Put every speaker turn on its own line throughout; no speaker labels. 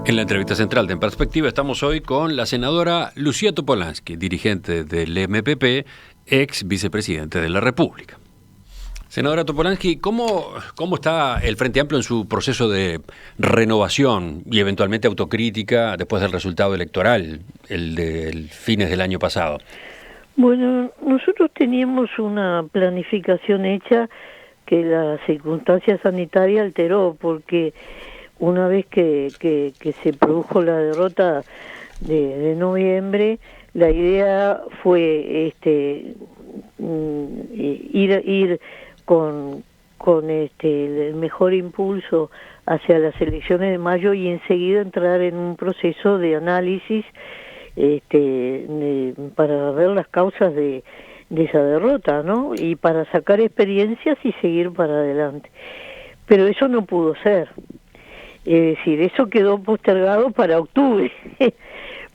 En la entrevista central de En Perspectiva estamos hoy con la senadora Lucía Topolansky, dirigente del MPP, ex vicepresidente de la República. Senadora Topolansky, ¿cómo está el Frente Amplio en su proceso de renovación y eventualmente autocrítica después del resultado electoral, el de fines del año pasado?
Bueno, nosotros teníamos una planificación hecha que la circunstancia sanitaria alteró, porque una vez que se produjo la derrota de noviembre, la idea fue ir con el mejor impulso hacia las elecciones de mayo y enseguida entrar en un proceso de análisis para ver las causas de esa derrota, ¿no? Y para sacar experiencias y seguir para adelante. Pero eso no pudo ser. Es decir, eso quedó postergado para octubre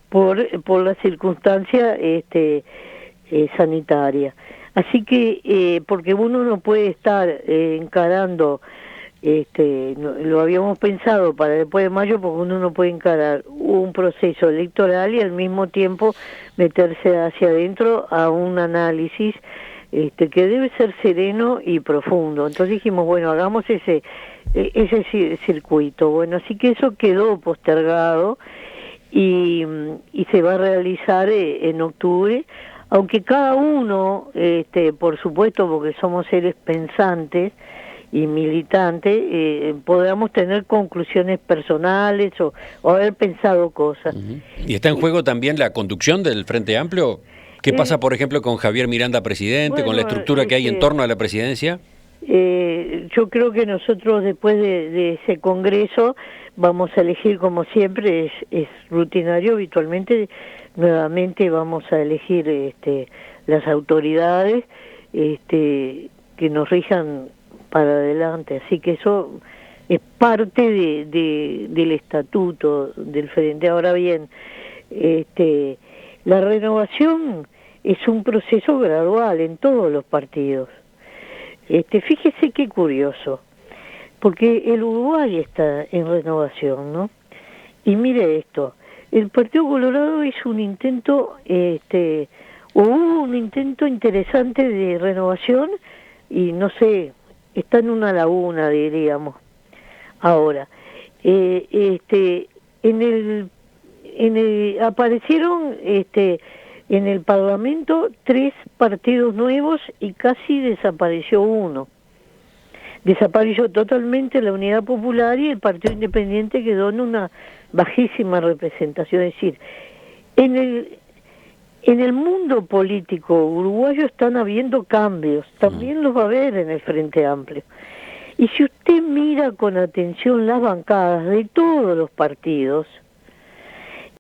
por la circunstancia sanitaria. Así que, porque uno no puede estar encarando, lo habíamos pensado para después de mayo, porque uno no puede encarar un proceso electoral y al mismo tiempo meterse hacia adentro a un análisis que debe ser sereno y profundo. Entonces dijimos, bueno, hagamos ese circuito. Bueno, así que eso quedó postergado y se va a realizar en octubre, aunque cada uno, por supuesto, porque somos seres pensantes y militantes, podamos tener conclusiones personales o haber pensado cosas.
¿Y está en juego también la conducción del Frente Amplio? ¿Qué pasa, por ejemplo, con Javier Miranda presidente,
bueno,
con la estructura que hay en torno a la presidencia?
Yo creo que nosotros después de ese congreso vamos a elegir, como siempre, es rutinario, habitualmente, nuevamente vamos a elegir las autoridades que nos rijan para adelante. Así que eso es parte del estatuto del Frente. Ahora bien, la renovación es un proceso gradual en todos los partidos. Fíjese qué curioso, porque el Uruguay está en renovación, ¿no? Y mire esto, el Partido Colorado hizo un intento, hubo un intento interesante de renovación y no sé, está en una laguna, diríamos. Ahora, aparecieron en el Parlamento 3 partidos nuevos y casi desapareció uno. Desapareció totalmente la Unidad Popular y el Partido Independiente quedó en una bajísima representación. Es decir, en el mundo político uruguayo están habiendo cambios, también los va a haber en el Frente Amplio. Y si usted mira con atención las bancadas de todos los partidos,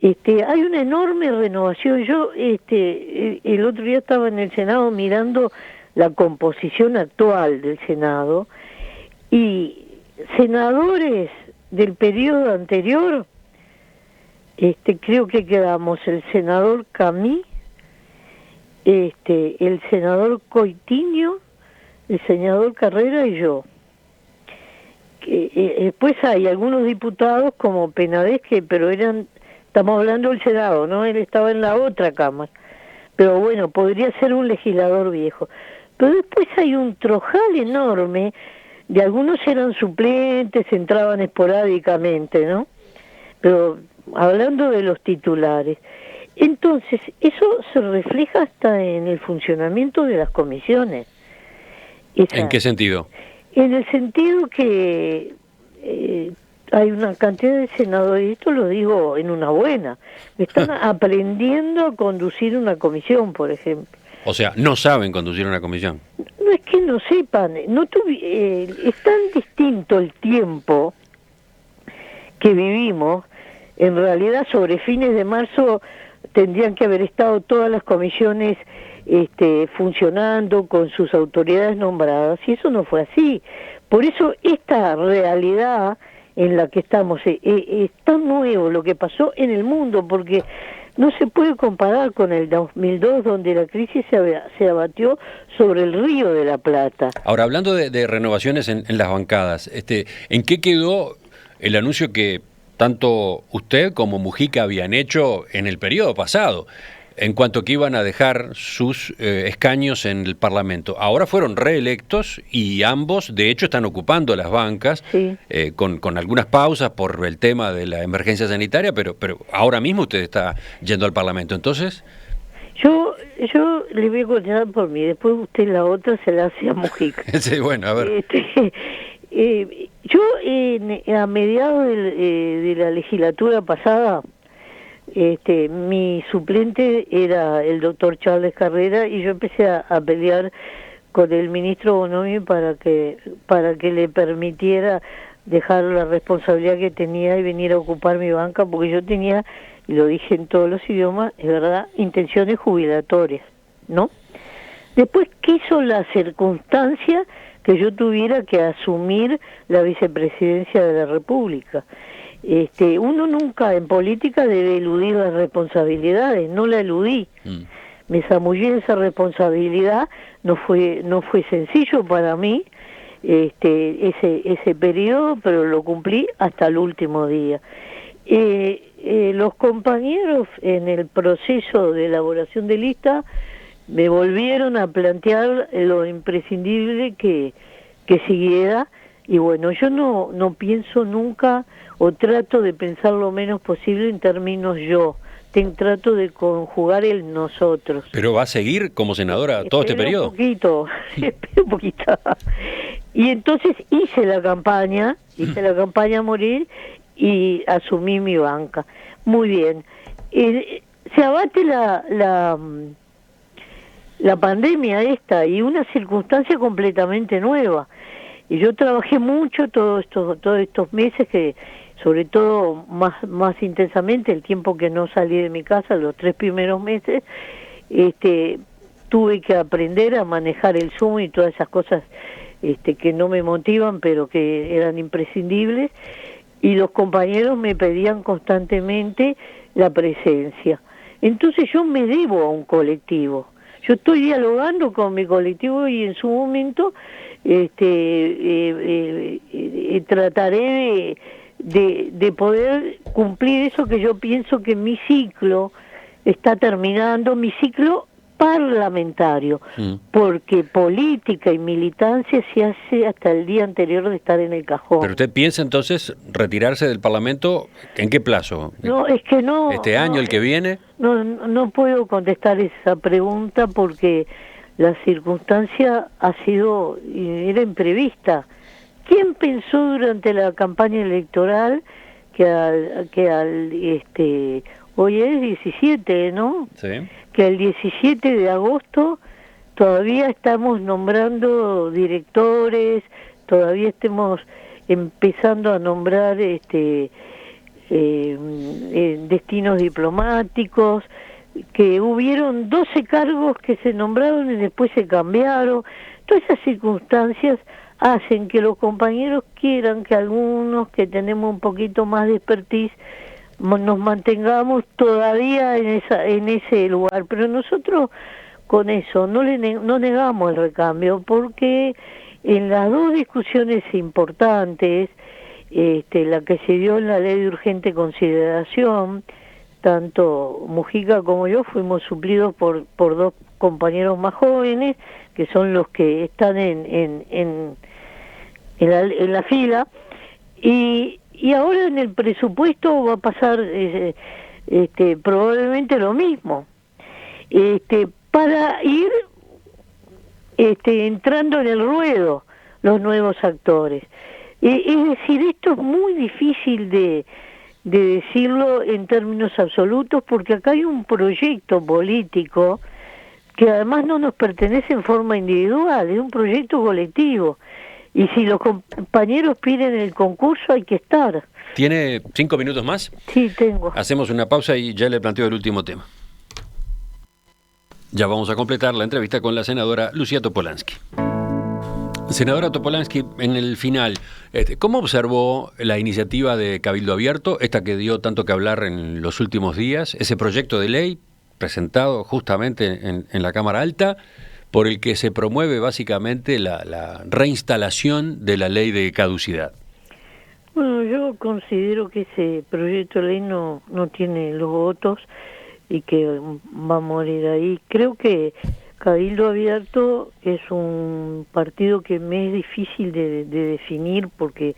hay una enorme renovación. Yo el otro día estaba en el Senado mirando la composición actual del Senado y senadores del periodo anterior, creo que quedamos el senador Camí, el senador Coitiño, el senador Carrera y yo. Después hay algunos diputados como Penades pero estamos hablando del Senado, ¿no? Él estaba en la otra Cámara. Pero bueno, podría ser un legislador viejo. Pero después hay un trojal enorme, de algunos eran suplentes, entraban esporádicamente, ¿no? Pero hablando de los titulares. Entonces, eso se refleja hasta en el funcionamiento de las comisiones.
¿En qué sentido?
En el sentido que hay una cantidad de senadores, y esto lo digo en una buena, están aprendiendo a conducir una comisión, por ejemplo.
O sea, no saben conducir una comisión.
No es que no sepan, es tan distinto el tiempo que vivimos. En realidad, sobre fines de marzo tendrían que haber estado todas las comisiones funcionando con sus autoridades nombradas, y eso no fue así. Por eso esta realidad en la que estamos es tan nuevo lo que pasó en el mundo, porque no se puede comparar con el 2002, donde la crisis se abatió sobre el Río de la Plata.
Ahora, hablando de renovaciones en las bancadas, ¿en qué quedó el anuncio que tanto usted como Mujica habían hecho en el periodo pasado, en cuanto que iban a dejar sus escaños en el Parlamento. Ahora fueron reelectos y ambos, de hecho, están ocupando las bancas,
Sí.
con algunas pausas por el tema de la emergencia sanitaria, pero ahora mismo usted está yendo al Parlamento. Entonces,
Yo le voy a contestar por mí, después usted la otra se la hace a Mujica.
sí, bueno, a ver.
Yo a mediados de la legislatura pasada, mi suplente era el doctor Charles Carrera y yo empecé a pelear con el ministro Bonomi para que le permitiera dejar la responsabilidad que tenía y venir a ocupar mi banca, porque yo tenía, y lo dije en todos los idiomas, es verdad, intenciones jubilatorias, ¿no? Después quiso la circunstancia que yo tuviera que asumir la vicepresidencia de la República. Uno nunca en política debe eludir las responsabilidades, no la eludí. Me zamullé en esa responsabilidad, no fue sencillo para mí ese periodo, pero lo cumplí hasta el último día. Los compañeros en el proceso de elaboración de lista me volvieron a plantear lo imprescindible que siguiera, y bueno, yo no pienso nunca, o trato de pensar lo menos posible en términos yo, trato de conjugar el nosotros.
¿Pero va a seguir como senadora todo este periodo?
Espera un poquito. Y entonces hice la campaña a morir y asumí mi banca. Muy bien. Se abate la pandemia esta y una circunstancia completamente nueva. Y yo trabajé mucho todos estos meses, que sobre todo más intensamente el tiempo que no salí de mi casa, los 3 primeros meses, tuve que aprender a manejar el Zoom y todas esas cosas que no me motivan, pero que eran imprescindibles, y los compañeros me pedían constantemente la presencia. Entonces yo me debo a un colectivo. Yo estoy dialogando con mi colectivo y en su momento trataré de poder cumplir eso que yo pienso que mi ciclo está terminando, mi ciclo parlamentario, porque política y militancia se hace hasta el día anterior de estar en el cajón.
¿Pero usted piensa entonces retirarse del Parlamento? ¿En qué plazo?
No, es que no.
¿Este año, el que viene?
No puedo contestar esa pregunta porque la circunstancia era imprevista. ¿Quién pensó durante la campaña electoral hoy es 17, ¿no?
Sí.
Que el 17 de agosto todavía estamos nombrando directores, todavía estemos empezando a nombrar destinos diplomáticos, que hubieron 12 cargos que se nombraron y después se cambiaron. Todas esas circunstancias hacen que los compañeros quieran que algunos que tenemos un poquito más de expertise nos mantengamos todavía en ese lugar, pero nosotros con eso no negamos el recambio, porque en las dos discusiones importantes, la que se dio en la ley de urgente consideración, tanto Mujica como yo fuimos suplidos por 2 compañeros más jóvenes, que son los que están en la fila, y ahora en el presupuesto va a pasar probablemente lo mismo, para ir entrando en el ruedo los nuevos actores. Es decir, esto es muy difícil de decirlo en términos absolutos, porque acá hay un proyecto político que además no nos pertenece en forma individual, es un proyecto colectivo. Y si los compañeros piden el concurso, hay que estar.
¿Tiene 5 minutos más?
Sí, tengo.
Hacemos una pausa y ya le planteo el último tema. Ya vamos a completar la entrevista con la senadora Lucía Topolansky. Senadora Topolansky, en el final, ¿cómo observó la iniciativa de Cabildo Abierto, esta que dio tanto que hablar en los últimos días, ese proyecto de ley presentado justamente en la Cámara Alta, por el que se promueve básicamente la reinstalación de la ley de caducidad?
Bueno, yo considero que ese proyecto de ley no tiene los votos y que va a morir ahí. Creo que Cabildo Abierto es un partido que me es difícil de definir porque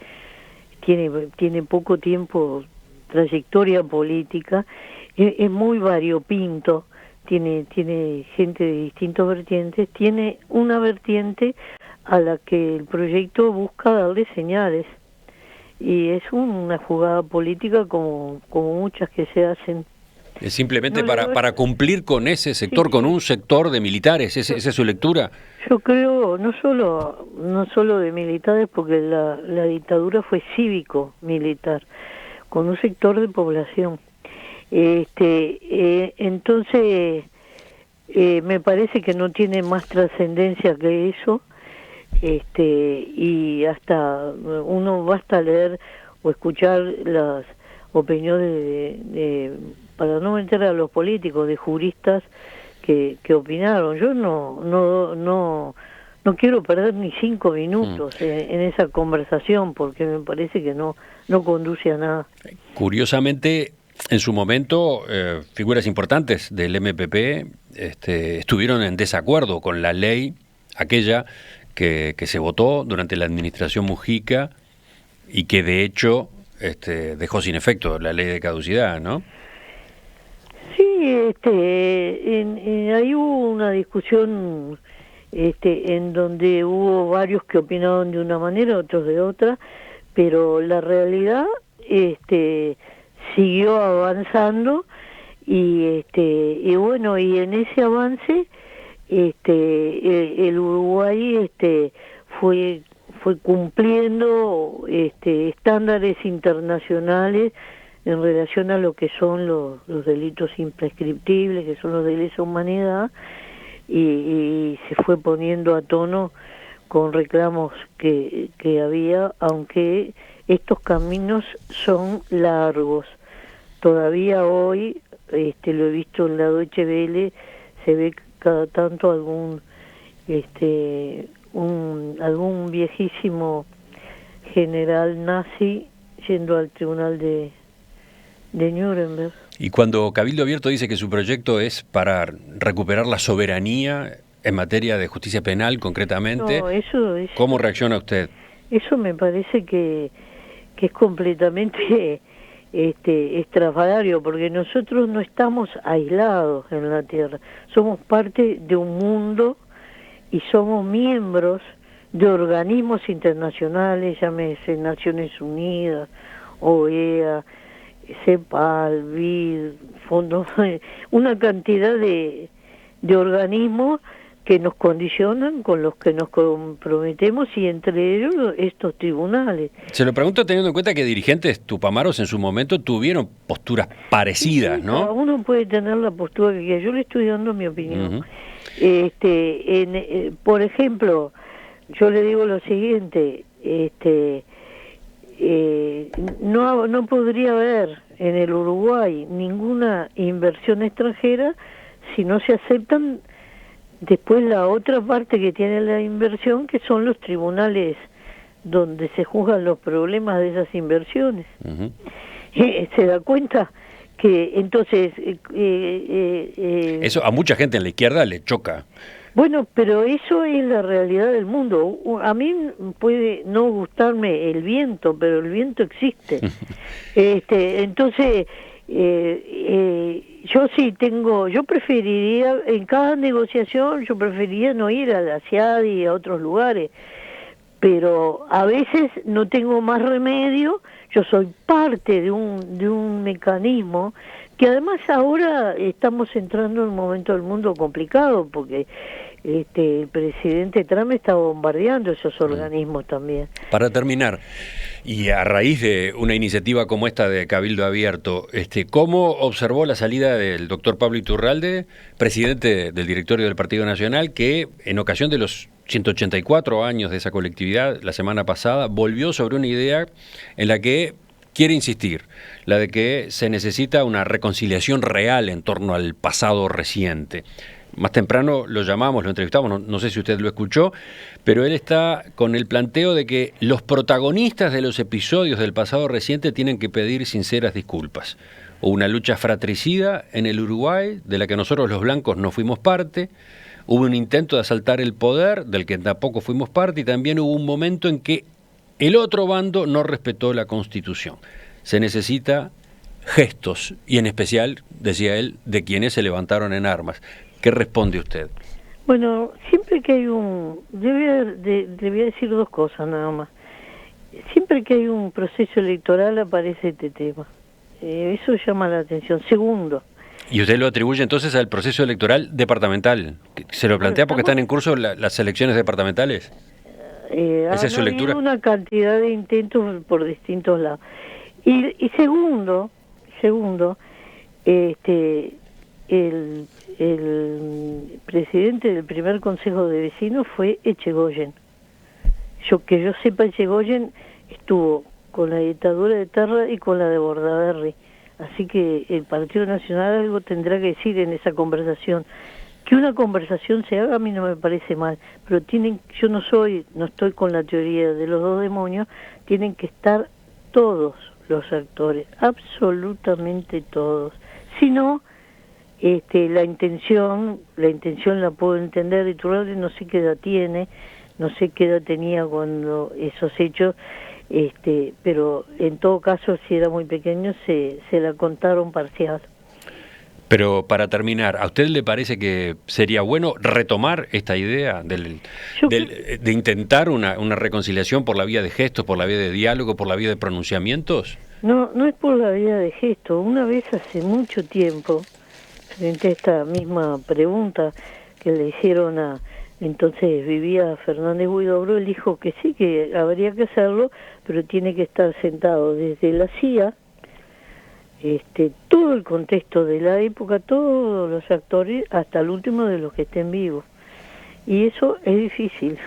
tiene poco tiempo, trayectoria política, es muy variopinto, tiene gente de distintos vertientes, tiene una vertiente a la que el proyecto busca darle señales, y es una jugada política como muchas que se hacen.
Es simplemente para cumplir con ese sector, con un sector de militares, ¿esa es su lectura?
Yo creo, no solo de militares, porque la dictadura fue cívico-militar, con un sector de población. Entonces, me parece que no tiene más trascendencia que eso, y hasta uno basta leer o escuchar las opiniones para no meter a los políticos, de juristas que opinaron. Yo no quiero perder ni 5 minutos en esa conversación, porque me parece que no conduce a nada.
Curiosamente, en su momento, figuras importantes del MPP estuvieron en desacuerdo con la ley aquella que se votó durante la administración Mujica y que de hecho dejó sin efecto la ley de caducidad, ¿no?
Sí, ahí hubo una discusión en donde hubo varios que opinaban de una manera, otros de otra, pero la realidad siguió avanzando y bueno, y en ese avance el Uruguay fue cumpliendo estándares internacionales en relación a lo que son los delitos imprescriptibles, que son los de lesa humanidad, y se fue poniendo a tono con reclamos que había, aunque estos caminos son largos. Todavía hoy, lo he visto en la Deutsche Welle, se ve cada tanto algún viejísimo general nazi yendo al tribunal de Nuremberg.
Y cuando Cabildo Abierto dice que su proyecto es para recuperar la soberanía en materia de justicia penal, concretamente,
no, eso
¿cómo reacciona usted?
Eso me parece que es completamente estrafalario, porque nosotros no estamos aislados en la Tierra, somos parte de un mundo y somos miembros de organismos internacionales, llámese Naciones Unidas, OEA, CEPAL, BID, fondos, una cantidad de organismos que nos condicionan, con los que nos comprometemos, y entre ellos estos tribunales.
Se lo pregunto teniendo en cuenta que dirigentes tupamaros en su momento tuvieron posturas parecidas,
sí,
¿no?
Cada uno puede tener la postura que quiera. Yo le estoy dando mi opinión.
Uh-huh.
Por ejemplo, yo le digo lo siguiente, no podría haber en el Uruguay ninguna inversión extranjera si no se aceptan después la otra parte que tiene la inversión, que son los tribunales donde se juzgan los problemas de esas inversiones.
Uh-huh.
¿Se da cuenta? Que entonces...
eso a mucha gente en la izquierda le choca.
Bueno, pero eso es la realidad del mundo. A mí puede no gustarme el viento, pero el viento existe. Entonces, yo preferiría, en cada negociación, yo preferiría no ir a la CIAD y a otros lugares, pero a veces no tengo más remedio. Yo soy parte de un mecanismo que además ahora estamos entrando en un momento del mundo complicado, porque el presidente Trump está bombardeando esos organismos también.
Para terminar, y a raíz de una iniciativa como esta de Cabildo Abierto, ¿cómo observó la salida del doctor Pablo Iturralde, presidente del directorio del Partido Nacional, que en ocasión de los 184 años de esa colectividad, la semana pasada, volvió sobre una idea en la que quiere insistir, la de que se necesita una reconciliación real en torno al pasado reciente? más temprano lo llamamos, lo entrevistamos, no sé si usted lo escuchó, pero él está con el planteo de que los protagonistas de los episodios del pasado reciente tienen que pedir sinceras disculpas. Hubo una lucha fratricida en el Uruguay, de la que nosotros los blancos no fuimos parte, hubo un intento de asaltar el poder, del que tampoco fuimos parte, y también hubo un momento en que el otro bando no respetó la Constitución. Se necesita gestos, y en especial, decía él, de quienes se levantaron en armas. ¿Qué responde usted?
Bueno, siempre que hay le voy a decir dos cosas nada más. Siempre que hay un proceso electoral aparece este tema. Eso llama la atención. Segundo.
¿Y usted lo atribuye entonces al proceso electoral departamental? ¿Se lo plantea porque están en curso las elecciones departamentales? ¿Esa es su lectura?
Ha habido una cantidad de intentos por distintos lados. Y segundo, el presidente del primer consejo de vecinos fue Echegoyen. Que yo sepa, Echegoyen estuvo con la dictadura de Terra y con la de Bordaberry. Así que el Partido Nacional algo tendrá que decir en esa conversación. Que una conversación se haga a mí no me parece mal, pero yo no estoy con la teoría de los dos demonios, tienen que estar todos los actores, absolutamente todos. Si no, la intención la puedo entender, Iturralde no sé qué edad tiene, no sé qué edad tenía cuando esos hechos, pero en todo caso, si era muy pequeño, se la contaron parcial.
Pero para terminar, ¿a usted le parece que sería bueno retomar esta idea de intentar una reconciliación por la vía de gestos, por la vía de diálogo, por la vía de pronunciamientos?
No es por la vía de gestos. Una vez hace mucho tiempo, frente a esta misma pregunta que le hicieron entonces vivía Fernández Huidobro, él dijo que sí, que habría que hacerlo, pero tiene que estar sentado desde la CIA, todo el contexto de la época, todos los actores, hasta el último de los que estén vivos. Y eso es difícil.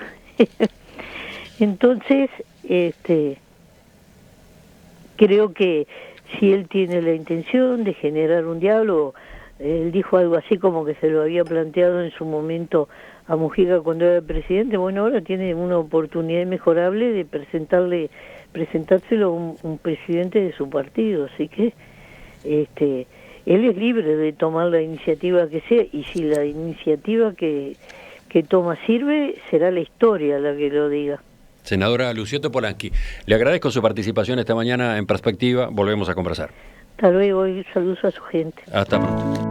Entonces, creo que si él tiene la intención de generar un diálogo, él dijo algo así como que se lo había planteado en su momento a Mujica cuando era presidente, bueno, ahora tiene una oportunidad inmejorable de presentárselo a un presidente de su partido, así que él es libre de tomar la iniciativa que sea, y si la iniciativa que toma sirve, será la historia la que lo diga.
Senadora Luciato Polansky, le agradezco su participación esta mañana en Perspectiva, volvemos a conversar.
Hasta luego y saludos a su gente.
Hasta pronto.